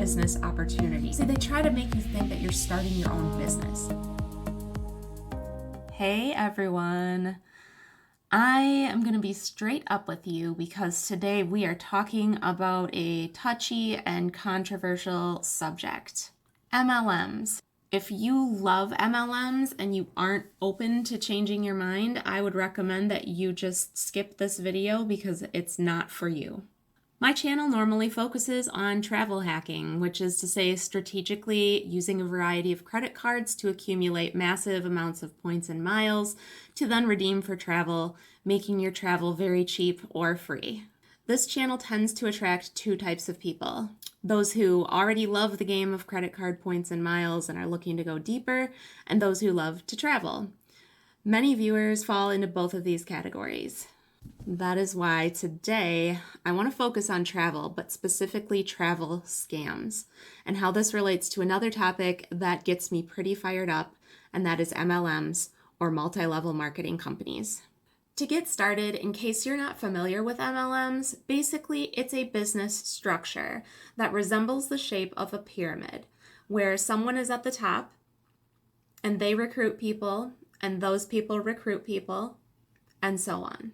business opportunity. So they try to make you think that you're starting your own business. Hey everyone. I am going to be straight up with you because today we are talking about a touchy and controversial subject. MLMs. If you love MLMs and you aren't open to changing your mind, I would recommend that you just skip this video because it's not for you. My channel normally focuses on travel hacking, which is to say strategically using a variety of credit cards to accumulate massive amounts of points and miles to then redeem for travel, making your travel very cheap or free. This channel tends to attract two types of people. Those who already love the game of credit card points and miles and are looking to go deeper, and those who love to travel. Many viewers fall into both of these categories. That is why today I want to focus on travel, but specifically travel scams, and how this relates to another topic that gets me pretty fired up, and that is MLMs, or multi-level marketing companies. To get started, in case you're not familiar with MLMs, basically it's a business structure that resembles the shape of a pyramid, where someone is at the top, and they recruit people, and those people recruit people, and so on.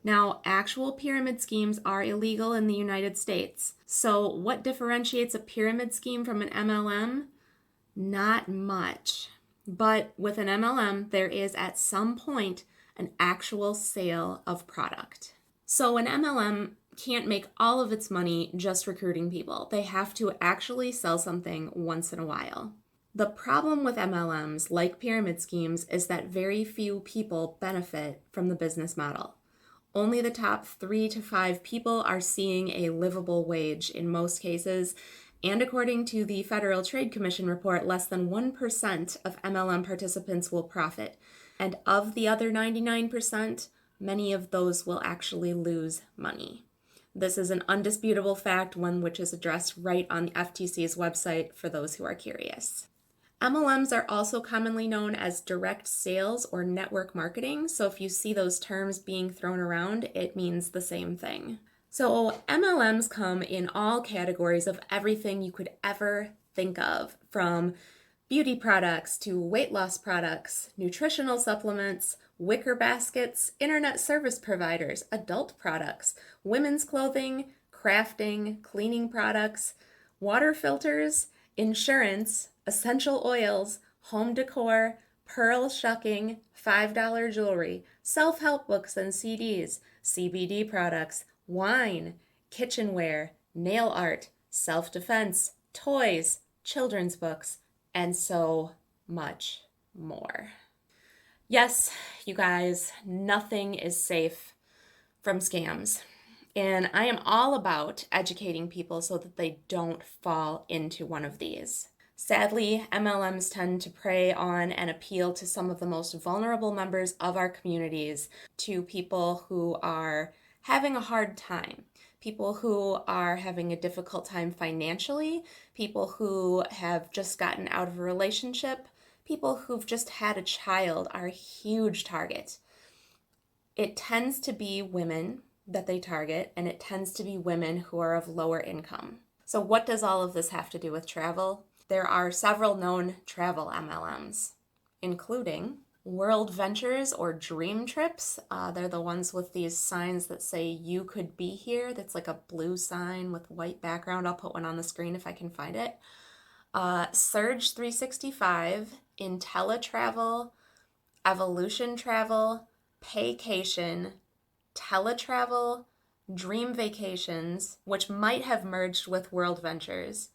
Now, actual pyramid schemes are illegal in the United States. So what differentiates a pyramid scheme from an MLM? Not much. But with an MLM, there is at some point an actual sale of product. So an MLM can't make all of its money just recruiting people. They have to actually sell something once in a while. The problem with MLMs, like pyramid schemes, is that very few people benefit from the business model. Only the top 3 to 5 people are seeing a livable wage in most cases, and according to the Federal Trade Commission report, less than 1% of MLM participants will profit. And of the other 99%, many of those will actually lose money. This is an undisputable fact, one which is addressed right on the FTC's website for those who are curious. MLMs are also commonly known as direct sales or network marketing. So if you see those terms being thrown around, it means the same thing. So MLMs come in all categories of everything you could ever think of, from beauty products to weight loss products, nutritional supplements, wicker baskets, internet service providers, adult products, women's clothing, crafting, cleaning products, water filters, insurance, essential oils, home decor, pearl shucking, $5 jewelry, self-help books and CDs, CBD products, wine, kitchenware, nail art, self-defense, toys, children's books, and so much more. Yes, you guys, nothing is safe from scams. And I am all about educating people so that they don't fall into one of these. Sadly, MLMs tend to prey on and appeal to some of the most vulnerable members of our communities, to people who are having a hard time, people who are having a difficult time financially, people who have just gotten out of a relationship, people who've just had a child are a huge target. It tends to be women that they target, and it tends to be women who are of lower income. So what does all of this have to do with travel? There are several known travel MLMs, including World Ventures or Dream Trips. They're the ones with these signs that say "you could be here." That's like a blue sign with white background. I'll put one on the screen if I can find it. Surge 365, IntelliTravel, Evolution Travel, Paycation, Teletravel, Dream Vacations, which might have merged with World Ventures,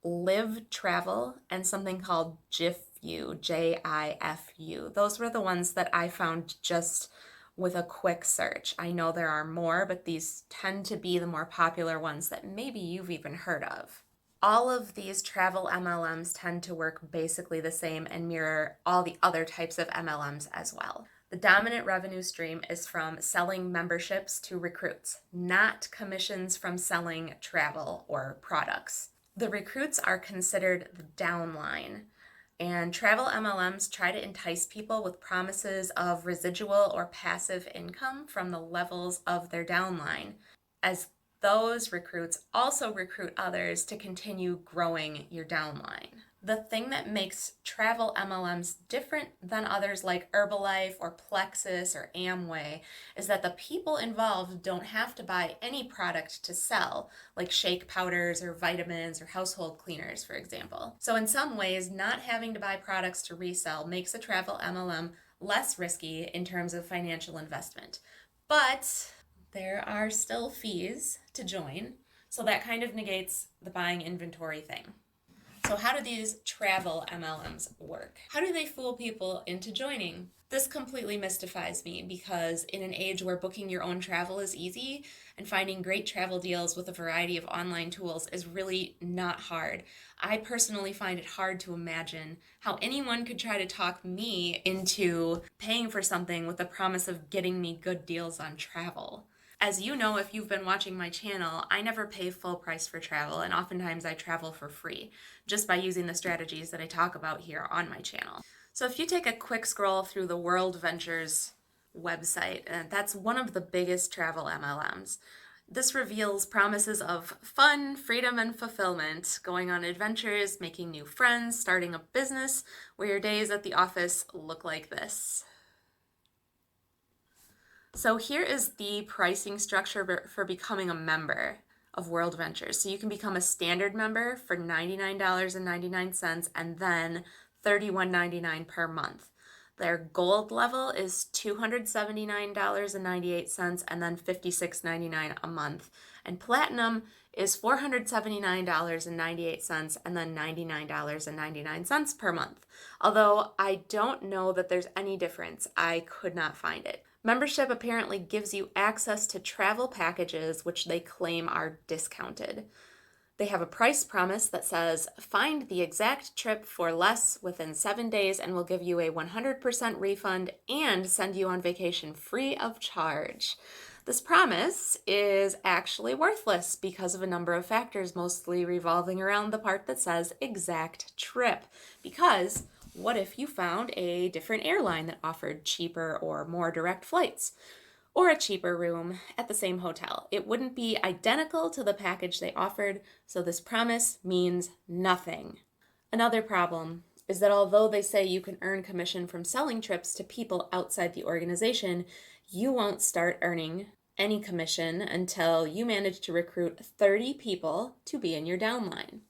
Live Travel, and something called JIFU, Jifu. Those were the ones that I found just with a quick search. I know there are more, but these tend to be the more popular ones that maybe you've even heard of. All of these travel MLMs tend to work basically the same and mirror all the other types of MLMs as well. The dominant revenue stream is from selling memberships to recruits, not commissions from selling travel or products. The recruits are considered the downline, and travel MLMs try to entice people with promises of residual or passive income from the levels of their downline. As those recruits also recruit others to continue growing your downline. The thing that makes travel MLMs different than others like Herbalife or Plexus or Amway is that the people involved don't have to buy any product to sell, like shake powders or vitamins or household cleaners, for example. So in some ways, not having to buy products to resell makes a travel MLM less risky in terms of financial investment. But there are still fees to join, so that kind of negates the buying inventory thing. So how do these travel MLMs work? How do they fool people into joining? This completely mystifies me because in an age where booking your own travel is easy and finding great travel deals with a variety of online tools is really not hard, I personally find it hard to imagine how anyone could try to talk me into paying for something with the promise of getting me good deals on travel. As you know, if you've been watching my channel, I never pay full price for travel, and oftentimes I travel for free, just by using the strategies that I talk about here on my channel. So if you take a quick scroll through the World Ventures website, that's one of the biggest travel MLMs. This reveals promises of fun, freedom, and fulfillment, going on adventures, making new friends, starting a business, where your days at the office look like this. So here is the pricing structure for becoming a member of World Ventures. So you can become a standard member for $99.99 and then $31.99 per month. Their gold level is $279.98 and then $56.99 a month. And platinum is $479.98 and then $99.99 per month. Although I don't know that there's any difference. I could not find it. Membership apparently gives you access to travel packages which they claim are discounted. They have a price promise that says, find the exact trip for less within 7 days and we'll give you a 100% refund and send you on vacation free of charge. This promise is actually worthless because of a number of factors, mostly revolving around the part that says exact trip. Because what if you found a different airline that offered cheaper or more direct flights? Or a cheaper room at the same hotel? It wouldn't be identical to the package they offered, so this promise means nothing. Another problem is that although they say you can earn commission from selling trips to people outside the organization, you won't start earning any commission until you manage to recruit 30 people to be in your downline.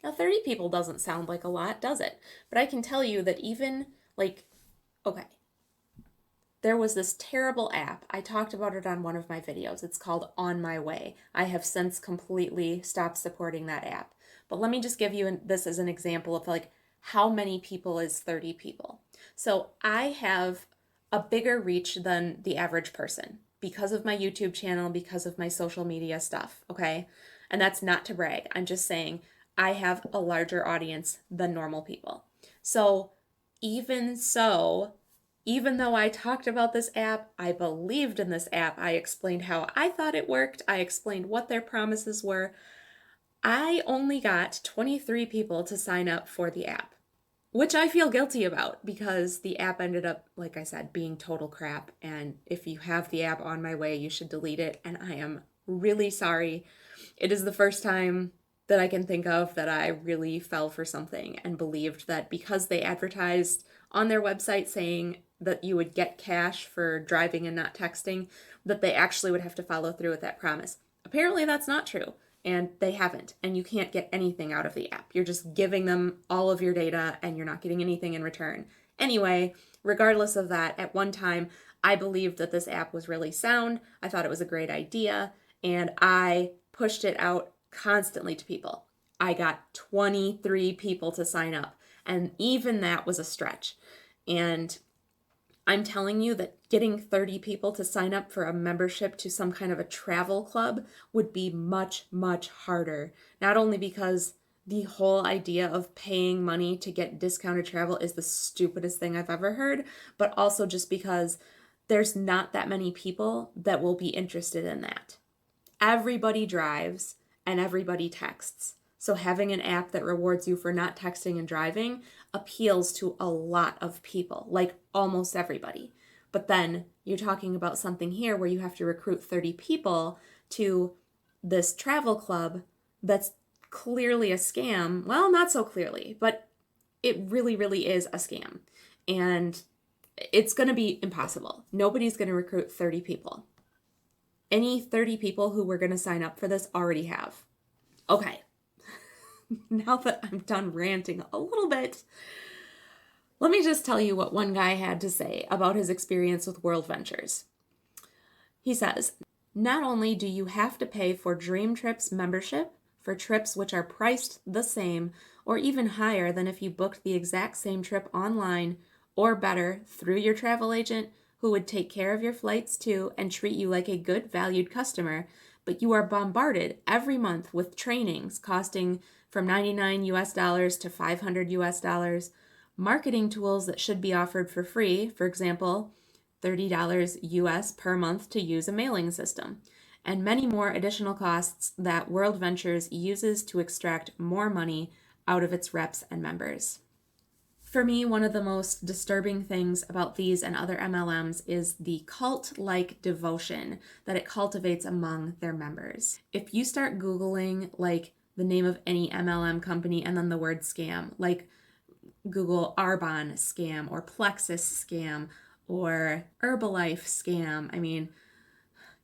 Now, 30 people doesn't sound like a lot, does it? But I can tell you that even, there was this terrible app. I talked about it on one of my videos. It's called On My Way. I have since completely stopped supporting that app. But let me just give you this as an example of how many people is 30 people. So I have a bigger reach than the average person because of my YouTube channel, because of my social media stuff, okay? And that's not to brag. I'm just saying I have a larger audience than normal people. So even though I talked about this app, I believed in this app, I explained how I thought it worked, I explained what their promises were, I only got 23 people to sign up for the app, which I feel guilty about because the app ended up, like I said, being total crap. And if you have the app On My Way, you should delete it. And I am really sorry. It is the first time that I can think of that I really fell for something and believed that because they advertised on their website saying that you would get cash for driving and not texting, that they actually would have to follow through with that promise. Apparently that's not true, and they haven't, and you can't get anything out of the app. You're just giving them all of your data and you're not getting anything in return. Anyway, regardless of that, at one time, I believed that this app was really sound. I thought it was a great idea, and I pushed it out constantly to people. I got 23 people to sign up, and even that was a stretch. And I'm telling you that getting 30 people to sign up for a membership to some kind of a travel club would be much, much harder. Not only because the whole idea of paying money to get discounted travel is the stupidest thing I've ever heard, but also just because there's not that many people that will be interested in that. Everybody drives and everybody texts. So having an app that rewards you for not texting and driving appeals to a lot of people, like almost everybody. But then you're talking about something here where you have to recruit 30 people to this travel club that's clearly a scam. Well, not so clearly, but it really, really is a scam. And it's going to be impossible. Nobody's going to recruit 30 people. Any 30 people who were going to sign up for this already have. Okay, now that I'm done ranting a little bit, let me just tell you what one guy had to say about his experience with World Ventures. He says, not only do you have to pay for Dream Trips membership for trips which are priced the same or even higher than if you booked the exact same trip online, or better, through your travel agent, who would take care of your flights too and treat you like a good valued customer, but you are bombarded every month with trainings costing from 99 US dollars to 500 US dollars, marketing tools that should be offered for free, for example, $30 US per month to use a mailing system, and many more additional costs that World Ventures uses to extract more money out of its reps and members. For me, one of the most disturbing things about these and other MLMs is the cult-like devotion that it cultivates among their members. If you start Googling like the name of any MLM company and then the word scam, like Google Arbonne scam or Plexus scam or Herbalife scam, I mean,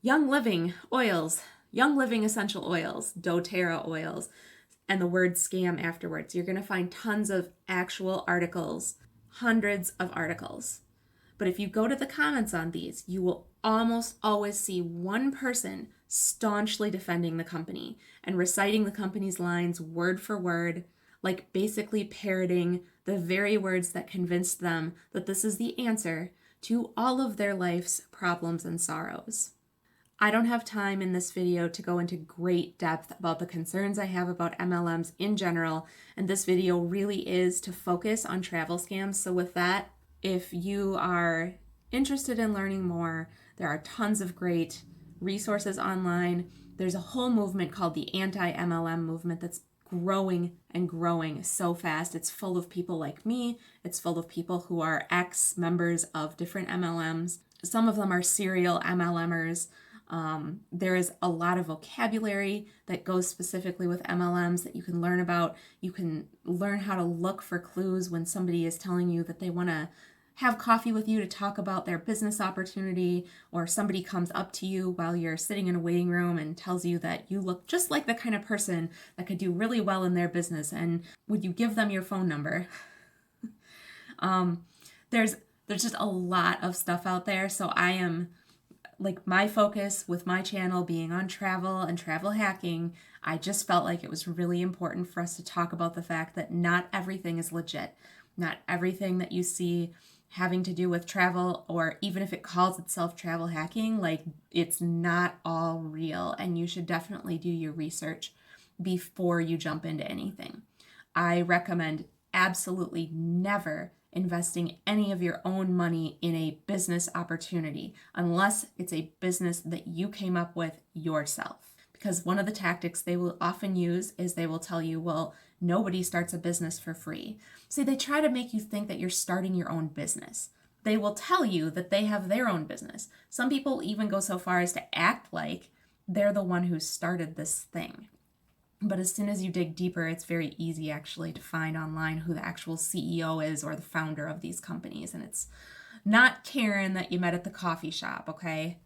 Young Living oils, Young Living essential oils, doTERRA oils, and the word scam afterwards, you're going to find tons of actual articles, hundreds of articles. But if you go to the comments on these, you will almost always see one person staunchly defending the company and reciting the company's lines word for word, like basically parroting the very words that convinced them that this is the answer to all of their life's problems and sorrows. I don't have time in this video to go into great depth about the concerns I have about MLMs in general, and this video really is to focus on travel scams. So with that, if you are interested in learning more, there are tons of great resources online. There's a whole movement called the anti-MLM movement that's growing and growing so fast. It's full of people like me. It's full of people who are ex-members of different MLMs. Some of them are serial MLMers. There is a lot of vocabulary that goes specifically with MLMs that you can learn about. You can learn how to look for clues when somebody is telling you that they want to have coffee with you to talk about their business opportunity, or somebody comes up to you while you're sitting in a waiting room and tells you that you look just like the kind of person that could do really well in their business, and would you give them your phone number? There's just a lot of stuff out there, so I am like my focus with my channel being on travel and travel hacking, I just felt like it was really important for us to talk about the fact that not everything is legit. Not everything that you see having to do with travel, or even if it calls itself travel hacking, like it's not all real, and you should definitely do your research before you jump into anything. I recommend absolutely never investing any of your own money in a business opportunity unless it's a business that you came up with yourself. Because one of the tactics they will often use is they will tell you, well, nobody starts a business for free. See, they try to make you think that you're starting your own business. They will tell you that they have their own business. Some people even go so far as to act like they're the one who started this thing. But as soon as you dig deeper, it's very easy actually to find online who the actual CEO is or the founder of these companies. And it's not Karen that you met at the coffee shop, okay?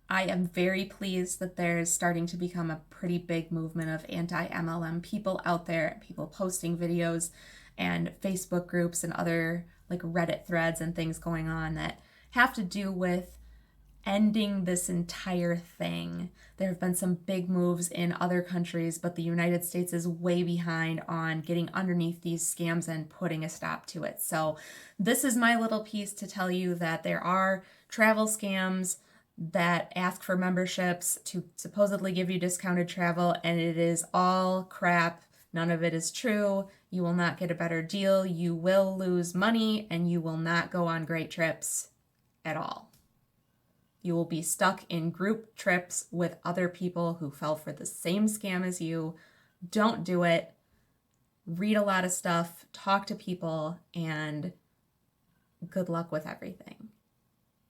I am very pleased that there's starting to become a pretty big movement of anti-MLM people out there, people posting videos and Facebook groups and other like Reddit threads and things going on that have to do with ending this entire thing. There have been some big moves in other countries, but the United States is way behind on getting underneath these scams and putting a stop to it. So this is my little piece to tell you that there are travel scams that ask for memberships to supposedly give you discounted travel, and it is all crap. None of it is true. You will not get a better deal. You will lose money, and you will not go on great trips at all. You will be stuck in group trips with other people who fell for the same scam as you. Don't do it. Read a lot of stuff, talk to people, and good luck with everything.